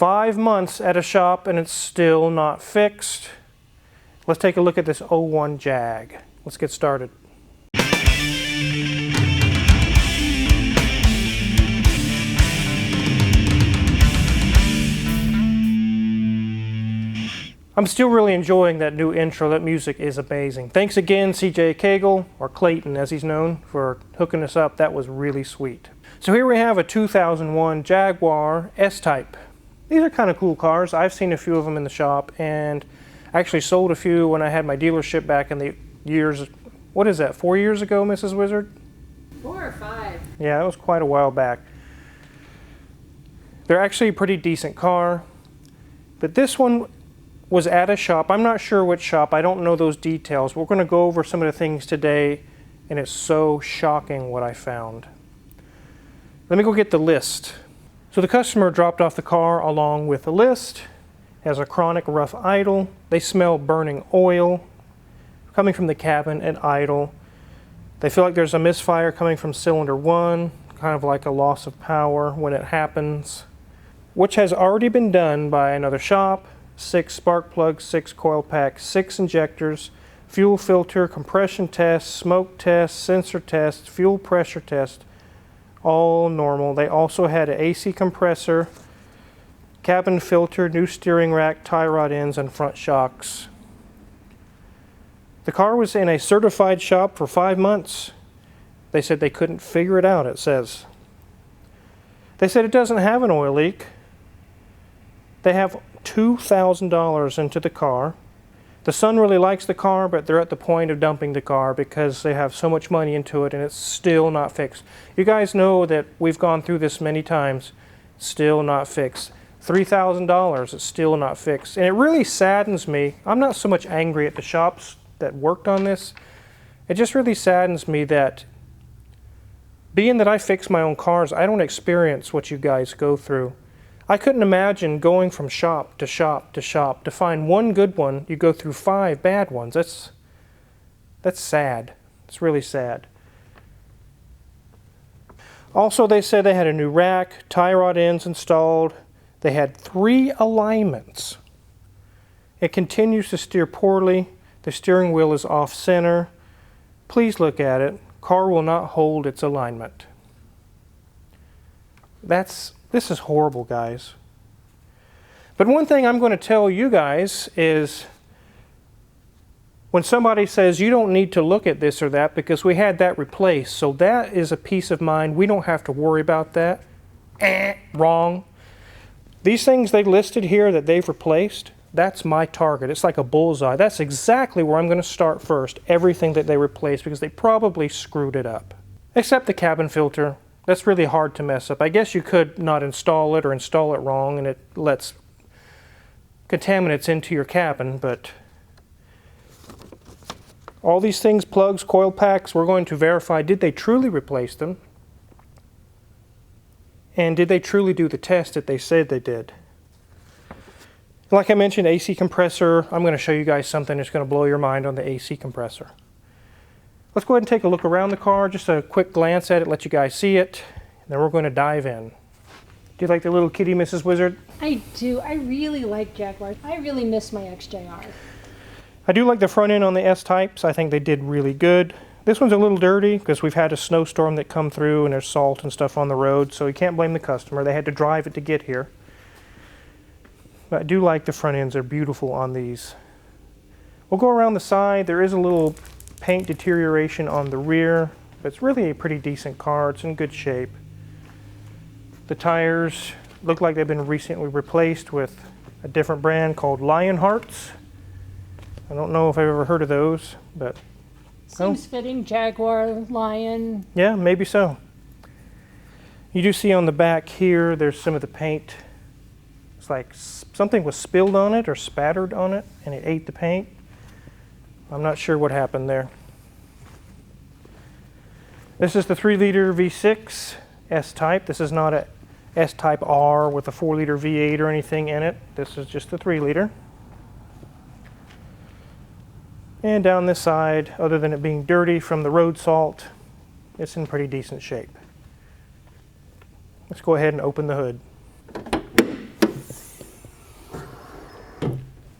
5 months at a shop and it's still not fixed. Let's take a look at this 01 Jag. Let's get started. I'm still really enjoying that new intro. That music is amazing. Thanks again, CJ Cagle, or Clayton as he's known, for hooking us up. That was really sweet. So here we have a 2001 Jaguar S-Type. These are kind of cool cars. I've seen a few of them in the shop, and I actually sold a few when I had my dealership back in the years, what is that, 4 years ago, Mrs. Wizard? 4 or 5. Yeah, that was quite a while back. They're actually a pretty decent car, but this one was at a shop. I'm not sure which shop. I don't know those details. We're going to go over some of the things today, and it's so shocking what I found. Let me go get the list. So the customer dropped off the car along with the list. It has a chronic rough idle. They smell burning oil coming from the cabin at idle. They feel like there's a misfire coming from cylinder 1, kind of like a loss of power when it happens, which has already been done by another shop. 6 spark plugs, 6 coil packs, 6 injectors, fuel filter, compression test, smoke test, sensor test, fuel pressure test, all normal. They also had an AC compressor, cabin filter, new steering rack, tie rod ends, and front shocks. The car was in a certified shop for 5 months. They said they couldn't figure it out, it says. They said it doesn't have an oil leak. They have $2,000 into the car. The son really likes the car, but they're at the point of dumping the car because they have so much money into it and it's still not fixed. You guys know that we've gone through this many times. Still not fixed. $3,000, it's still not fixed. And it really saddens me. I'm not so much angry at the shops that worked on this. It just really saddens me that being that I fix my own cars, I don't experience what you guys go through. I couldn't imagine going from shop to shop to shop to find one good one. You go through 5 bad ones. That's sad. It's really sad. Also, they said they had a new rack, tie rod ends installed. They had 3 alignments. It continues to steer poorly. The steering wheel is off center. Please look at it. Car will not hold its alignment. This is horrible, guys. But one thing I'm going to tell you guys is when somebody says you don't need to look at this or that because we had that replaced, so that is a peace of mind. We don't have to worry about that. Wrong. These things they listed here that they've replaced, that's my target. It's like a bullseye. That's exactly where I'm going to start first, everything that they replaced, because they probably screwed it up. Except the cabin filter. That's really hard to mess up. I guess you could not install it or install it wrong and it lets contaminants into your cabin, but all these things, plugs, coil packs, we're going to verify, did they truly replace them? And did they truly do the test that they said they did? Like I mentioned, AC compressor. I'm going to show you guys something that's going to blow your mind on the AC compressor. Let's go ahead and take a look around the car, just a quick glance at it, let you guys see it, and then we're going to dive in. Do you like the little kitty, Mrs. Wizard? I do. I really like Jaguars. I really miss my XJR. I do like the front end on the S-Types. I think they did really good. This one's a little dirty because we've had a snowstorm that come through and there's salt and stuff on the road, so you can't blame the customer. They had to drive it to get here. But I do like the front ends. They're beautiful on these. We'll go around the side. There is a little paint deterioration on the rear, but it's really a pretty decent car. It's in good shape. The tires look like they've been recently replaced with a different brand called Lionhearts. I don't know if I've ever heard of those, but seems fitting. Jaguar, Lion. Yeah, maybe so. You do see on the back here, there's some of the paint. It's like something was spilled on it or spattered on it, and it ate the paint. I'm not sure what happened there. This is the 3-liter V6 S-Type. This is not a S-Type R with a 4-liter V8 or anything in it. This is just the 3-liter. And down this side, other than it being dirty from the road salt, it's in pretty decent shape. Let's go ahead and open the hood.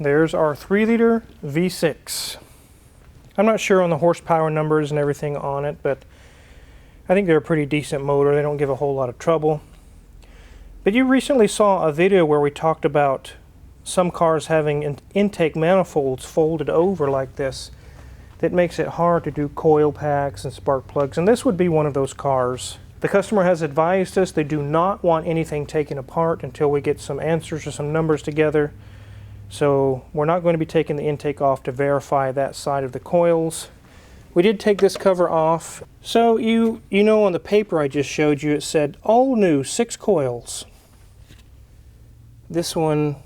There's our 3-liter V6. I'm not sure on the horsepower numbers and everything on it, but I think they're a pretty decent motor. They don't give a whole lot of trouble. But you recently saw a video where we talked about some cars having intake manifolds folded over like this. That makes it hard to do coil packs and spark plugs, and this would be one of those cars. The customer has advised us they do not want anything taken apart until we get some answers or some numbers together. So we're not going to be taking the intake off to verify that side of the coils. We did take this cover off. So you know on the paper I just showed you it said all new 6 coils. This one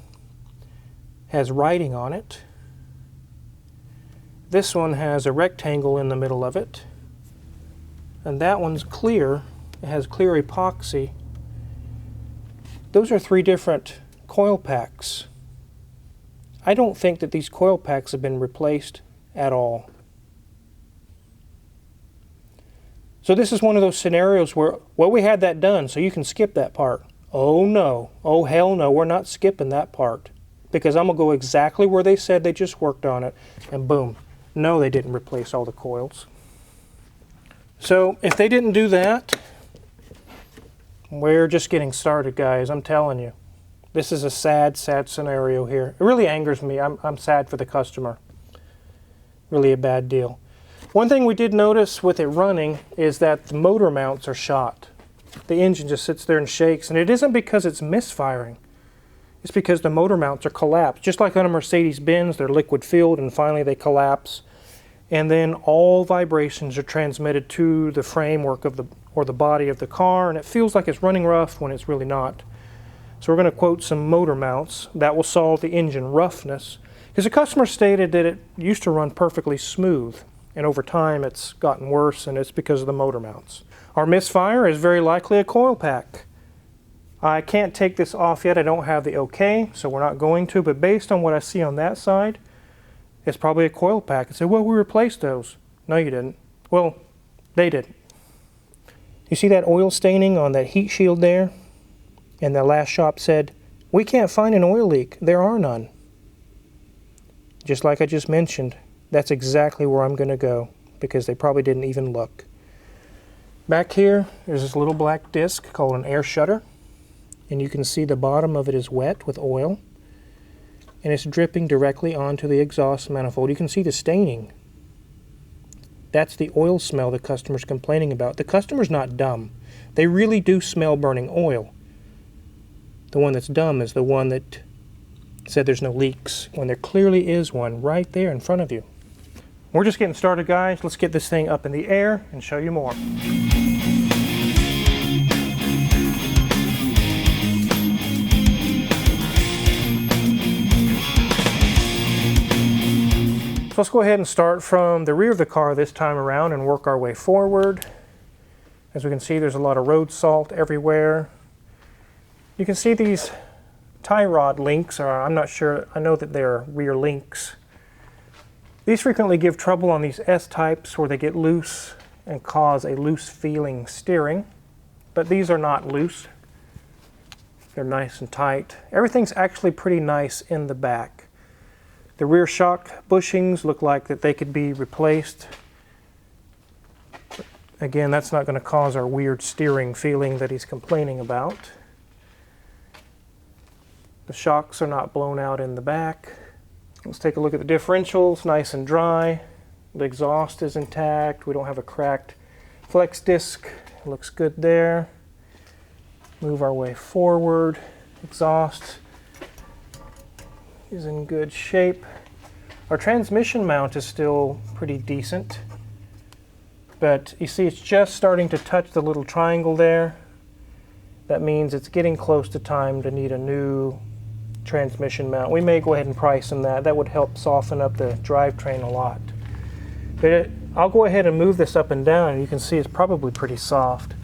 has writing on it. This one has a rectangle in the middle of it. And that one's clear. It has clear epoxy. Those are 3 different coil packs. I don't think that these coil packs have been replaced at all. So this is one of those scenarios where, well, we had that done, so you can skip that part. Oh no, oh hell no, we're not skipping that part. Because I'm going to go exactly where they said they just worked on it, and boom. No, they didn't replace all the coils. So if they didn't do that, we're just getting started, guys, I'm telling you. This is a sad, sad scenario here. It really angers me. I'm sad for the customer. Really a bad deal. One thing we did notice with it running is that the motor mounts are shot. The engine just sits there and shakes, and it isn't because it's misfiring. It's because the motor mounts are collapsed. Just like on a Mercedes-Benz, they're liquid-filled and finally they collapse. And then all vibrations are transmitted to the framework of the body of the car, and it feels like it's running rough when it's really not. So we're going to quote some motor mounts. That will solve the engine roughness. Because the customer stated that it used to run perfectly smooth, and over time it's gotten worse, and it's because of the motor mounts. Our misfire is very likely a coil pack. I can't take this off yet. I don't have the okay, so we're not going to, but based on what I see on that side, it's probably a coil pack. And say, well, we replaced those. No, you didn't. Well, they didn't. You see that oil staining on that heat shield there? And the last shop said, we can't find an oil leak. There are none. Just like I just mentioned, that's exactly where I'm going to go, because they probably didn't even look. Back here, there's this little black disc called an air shutter. And you can see the bottom of it is wet with oil. And it's dripping directly onto the exhaust manifold. You can see the staining. That's the oil smell the customer's complaining about. The customer's not dumb. They really do smell burning oil. The one that's dumb is the one that said there's no leaks, when there clearly is one right there in front of you. We're just getting started, guys. Let's get this thing up in the air and show you more. So let's go ahead and start from the rear of the car this time around and work our way forward. As we can see, there's a lot of road salt everywhere. You can see these tie rod links, or I'm not sure, I know that they're rear links. These frequently give trouble on these S-types where they get loose and cause a loose feeling steering, but these are not loose. They're nice and tight. Everything's actually pretty nice in the back. The rear shock bushings look like that they could be replaced. Again, that's not going to cause our weird steering feeling that he's complaining about. The shocks are not blown out in the back. Let's take a look at the differentials, nice and dry. The exhaust is intact. We don't have a cracked flex disc. It looks good there. Move our way forward. Exhaust is in good shape. Our transmission mount is still pretty decent, but you see it's just starting to touch the little triangle there. That means it's getting close to time to need a new transmission mount. We may go ahead and price them that. That would help soften up the drivetrain a lot. But I'll go ahead and move this up and down, and you can see it's probably pretty soft.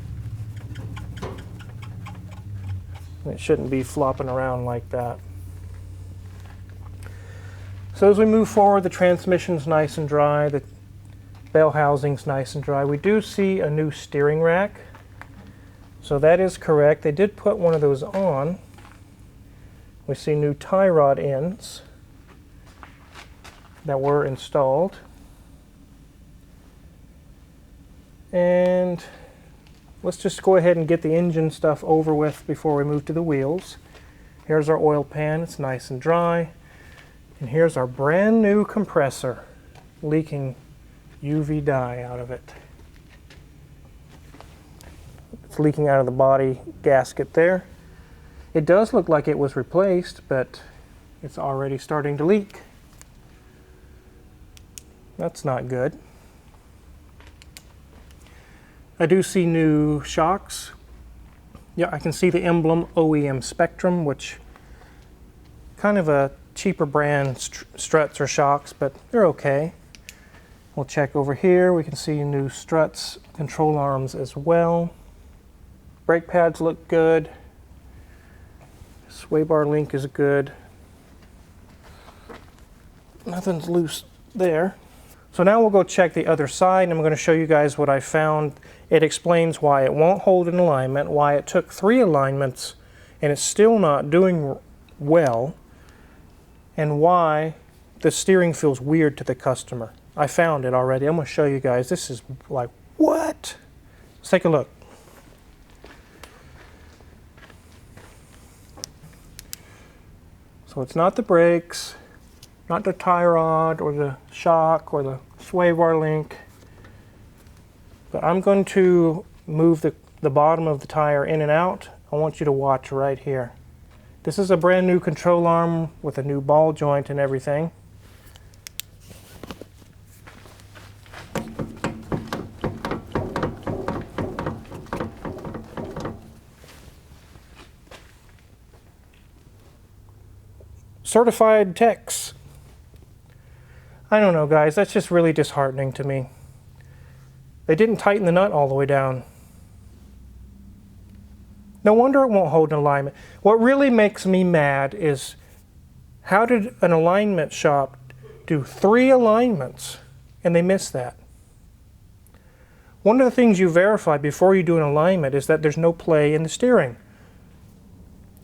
It shouldn't be flopping around like that. So as we move forward, the transmission's nice and dry, the bell housing's nice and dry. We do see a new steering rack, so that is correct. They did put one of those on. We see new tie rod ends. that were installed. And let's just go ahead and get the engine stuff over with before we move to the wheels. Here's our oil pan, it's nice and dry. And here's our brand new compressor, leaking UV dye out of it. It's leaking out of the body gasket there. It does look like it was replaced, but it's already starting to leak. That's not good. I do see new shocks. Yeah, I can see the emblem OEM Spectrum, which kind of a cheaper brand struts or shocks, but they're okay. We'll check over here. We can see new struts, control arms as well. Brake pads look good. Sway bar link is good. Nothing's loose there. So now we'll go check the other side, and I'm going to show you guys what I found. It explains why it won't hold in alignment, why it took 3 alignments and it's still not doing well, and why the steering feels weird to the customer. I found it already. I'm going to show you guys. This is like, what? Let's take a look. So it's not the brakes, not the tie rod or the shock or the sway bar link, but I'm going to move the bottom of the tire in and out. I want you to watch right here. This is a brand new control arm with a new ball joint and everything. Certified techs. I don't know, guys, that's just really disheartening to me. They didn't tighten the nut all the way down. No wonder it won't hold in alignment. What really makes me mad is, how did an alignment shop do 3 alignments and they missed that? One of the things you verify before you do an alignment is that there's no play in the steering.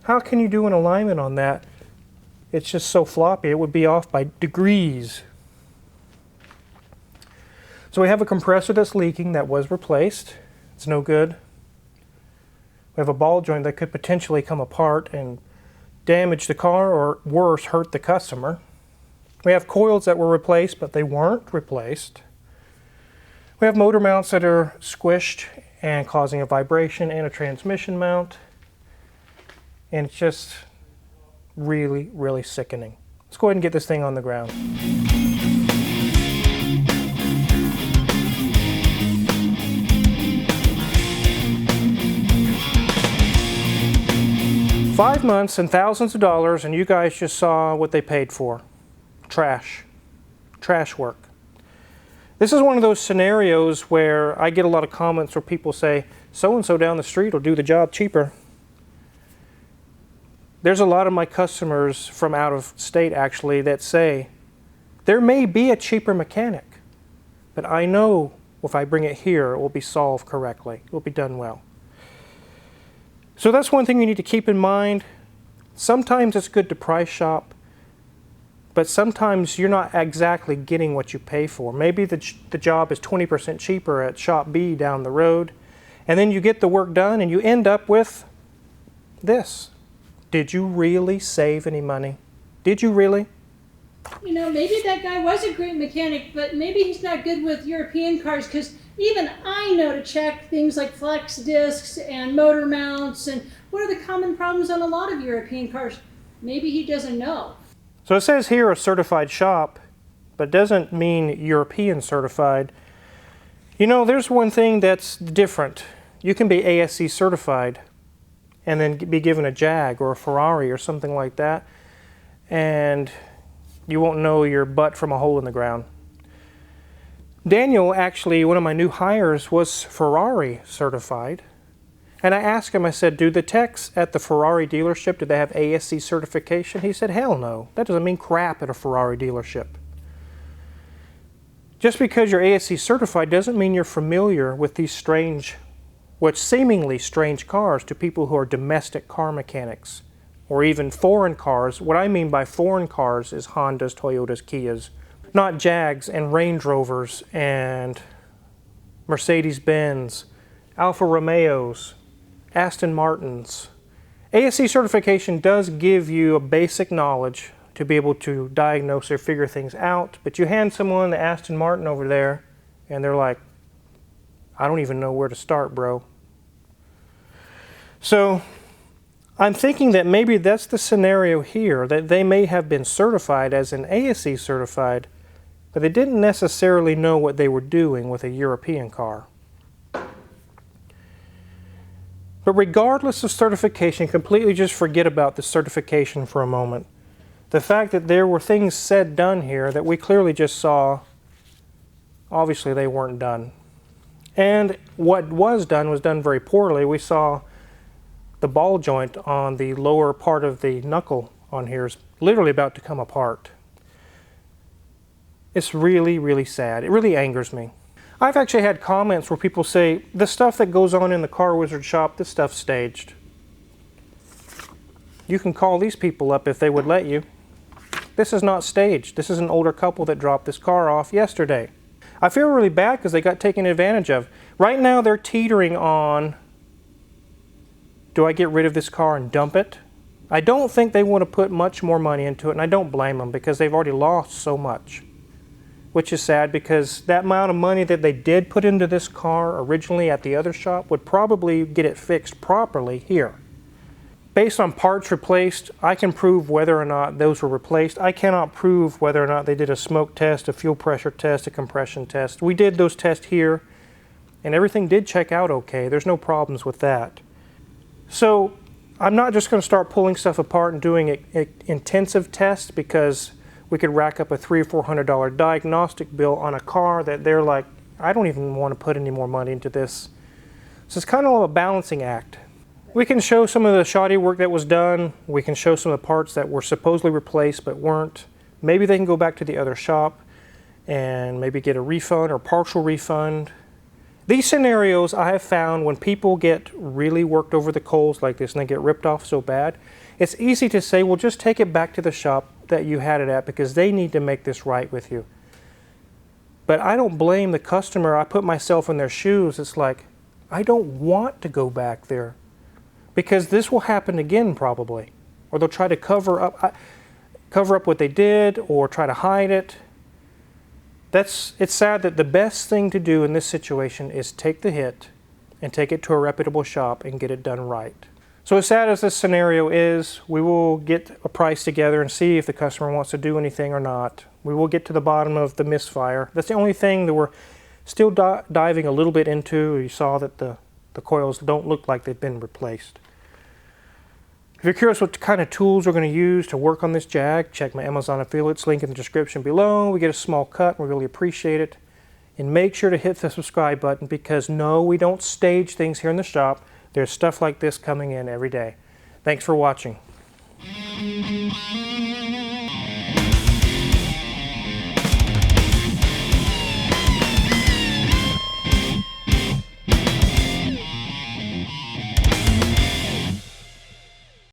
How can you do an alignment on that? It's just so floppy, it would be off by degrees. So we have a compressor that's leaking that was replaced. It's no good. We have a ball joint that could potentially come apart and damage the car, or worse, hurt the customer. We have coils that were replaced, but they weren't replaced. We have motor mounts that are squished and causing a vibration, and a transmission mount. And it's just really, really sickening. Let's go ahead and get this thing on the ground. $5 months and thousands of dollars, and you guys just saw what they paid for. Trash. Trash work. This is one of those scenarios where I get a lot of comments where people say, so-and-so down the street will do the job cheaper. There's a lot of my customers from out of state actually that say, there may be a cheaper mechanic, but I know if I bring it here, it will be solved correctly. It will be done well. So that's one thing you need to keep in mind. Sometimes it's good to price shop, but sometimes you're not exactly getting what you pay for. Maybe the job is 20% cheaper at shop B down the road, and then you get the work done and you end up with this. Did you really save any money? Did you really? You know, maybe that guy was a great mechanic, but maybe he's not good with European cars, because even I know to check things like flex discs and motor mounts and what are the common problems on a lot of European cars. Maybe he doesn't know. So it says here a certified shop, but doesn't mean European certified. You know, there's one thing that's different. You can be ASC certified and then be given a Jag or a Ferrari or something like that, and you won't know your butt from a hole in the ground. Daniel, actually, one of my new hires, was Ferrari certified. And I asked him, I said, do the techs at the Ferrari dealership, do they have ASC certification? He said, hell no. That doesn't mean crap at a Ferrari dealership. Just because you're ASC certified doesn't mean you're familiar with these strange, what seemingly strange cars to people who are domestic car mechanics, or even foreign cars. What I mean by foreign cars is Hondas, Toyotas, Kias, Not Jags and Range Rovers and Mercedes-Benz, Alfa Romeos, Aston Martins. ASE certification does give you a basic knowledge to be able to diagnose or figure things out, but you hand someone the Aston Martin over there and they're like, I don't even know where to start, bro. So I'm thinking that maybe that's the scenario here, that they may have been certified as an ASE certified, but they didn't necessarily know what they were doing with a European car. But regardless of certification, completely just forget about the certification for a moment. The fact that there were things said done here that we clearly just saw, obviously they weren't done. And what was done very poorly. We saw the ball joint on the lower part of the knuckle on here is literally about to come apart. It's really, really sad. It really angers me. I've actually had comments where people say, the stuff that goes on in the Car Wizard shop, this stuff's staged. You can call these people up if they would let you. This is not staged. This is an older couple that dropped this car off yesterday. I feel really bad because they got taken advantage of. Right now they're teetering on, do I get rid of this car and dump it? I don't think they want to put much more money into it, and I don't blame them because they've already lost so much. Which is sad because that amount of money that they did put into this car originally at the other shop would probably get it fixed properly here. Based on parts replaced, I can prove whether or not those were replaced. I cannot prove whether or not they did a smoke test, a fuel pressure test, a compression test. We did those tests here, and everything did check out okay. There's no problems with that. So I'm not just going to start pulling stuff apart and doing intensive tests because we could rack up a $300 or $400 diagnostic bill on a car that they're like, I don't even want to put any more money into this. So it's kind of a balancing act. We can show some of the shoddy work that was done. We can show some of the parts that were supposedly replaced but weren't. Maybe they can go back to the other shop and maybe get a refund or partial refund. These scenarios I have found when people get really worked over the coals like this and they get ripped off so bad, it's easy to say, well, just take it back to the shop that you had it at because they need to make this right with you. But I don't blame the customer. I put myself in their shoes. It's like, I don't want to go back there because this will happen again probably. Or they'll try to cover up what they did or try to hide it. It's sad that the best thing to do in this situation is take the hit and take it to a reputable shop and get it done right. So as sad as this scenario is, we will get a price together and see if the customer wants to do anything or not. We will get to the bottom of the misfire. That's the only thing that we're still diving a little bit into. You saw that the coils don't look like they've been replaced. If you're curious what kind of tools we're going to use to work on this Jag, check my Amazon affiliates link in the description below. We get a small cut and we really appreciate it. And make sure to hit the subscribe button because no, we don't stage things here in the shop. There's stuff like this coming in every day. Thanks for watching.